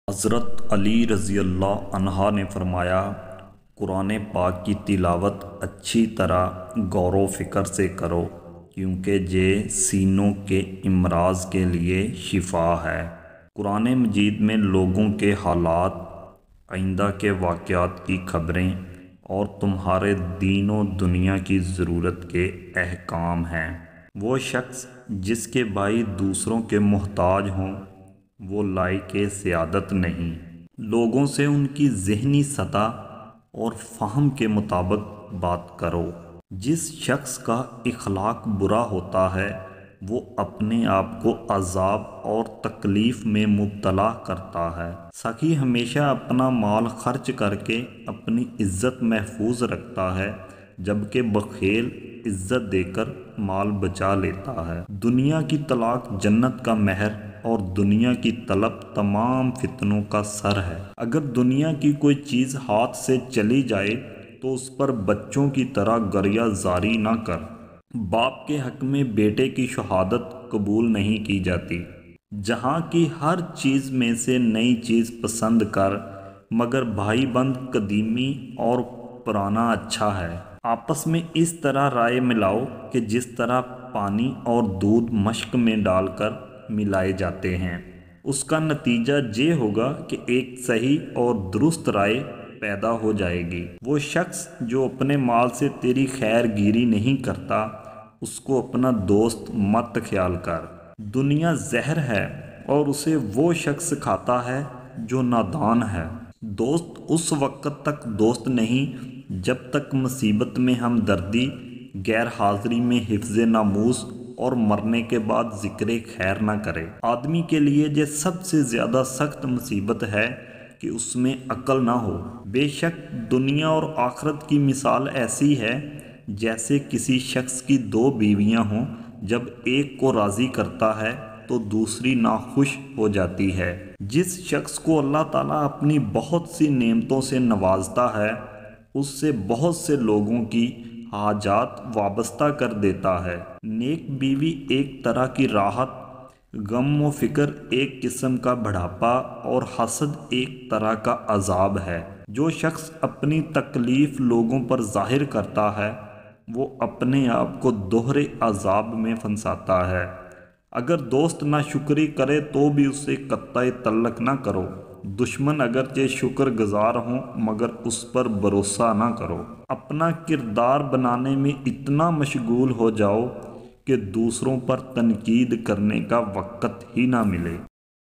حضرت علی رضی اللہ عنہ نے فرمایا، قرآن پاک کی تلاوت اچھی طرح غور و فکر سے کرو، کیونکہ یہ سینوں کے امراض کے لیے شفا ہے۔ قرآن مجید میں لوگوں کے حالات، آئندہ کے واقعات کی خبریں اور تمہارے دین و دنیا کی ضرورت کے احکام ہیں۔ وہ شخص جس کے بھائی دوسروں کے محتاج ہوں وہ لائق سعادت نہیں۔ لوگوں سے ان کی ذہنی سطح اور فہم کے مطابق بات کرو۔ جس شخص کا اخلاق برا ہوتا ہے وہ اپنے آپ کو عذاب اور تکلیف میں مبتلا کرتا ہے۔ سخی ہمیشہ اپنا مال خرچ کر کے اپنی عزت محفوظ رکھتا ہے، جبکہ بخیل عزت دے کر مال بچا لیتا ہے۔ دنیا کی طلاق جنت کا مہر اور دنیا کی طلب تمام فتنوں کا سر ہے۔ اگر دنیا کی کوئی چیز ہاتھ سے چلی جائے تو اس پر بچوں کی طرح گریہ زاری نہ کر۔ باپ کے حق میں بیٹے کی شہادت قبول نہیں کی جاتی۔ جہاں کی ہر چیز میں سے نئی چیز پسند کر، مگر بھائی بند قدیمی اور پرانا اچھا ہے۔ آپس میں اس طرح رائے ملاؤ کہ جس طرح پانی اور دودھ مشق میں ڈال کر ملائے جاتے ہیں، اس کا نتیجہ یہ ہوگا کہ ایک صحیح اور درست رائے پیدا ہو جائے گی۔ وہ شخص جو اپنے مال سے تیری خیر گیری نہیں کرتا، اس کو اپنا دوست مت خیال کر۔ دنیا زہر ہے اور اسے وہ شخص کھاتا ہے جو نادان ہے۔ دوست اس وقت تک دوست نہیں جب تک مصیبت میں ہمدردی، غیر حاضری میں حفظ ناموس اور مرنے کے بعد ذکر خیر نہ کرے۔ آدمی کے لیے یہ سب سے زیادہ سخت مصیبت ہے کہ اس میں عقل نہ ہو۔ بے شک دنیا اور آخرت کی مثال ایسی ہے جیسے کسی شخص کی دو بیویاں ہوں، جب ایک کو راضی کرتا ہے تو دوسری ناخوش ہو جاتی ہے۔ جس شخص کو اللہ تعالیٰ اپنی بہت سی نعمتوں سے نوازتا ہے، اس سے بہت سے لوگوں کی حاجات وابستہ کر دیتا ہے۔ نیک بیوی ایک طرح کی راحت، غم و فکر ایک قسم کا بڑھاپا اور حسد ایک طرح کا عذاب ہے۔ جو شخص اپنی تکلیف لوگوں پر ظاہر کرتا ہے وہ اپنے آپ کو دوہرے عذاب میں پھنساتا ہے۔ اگر دوست ناشکری کرے تو بھی اسے قطع تعلق نہ کرو۔ دشمن اگرچہ شکر گزار ہوں مگر اس پر بھروسہ نہ کرو۔ اپنا کردار بنانے میں اتنا مشغول ہو جاؤ کہ دوسروں پر تنقید کرنے کا وقت ہی نہ ملے۔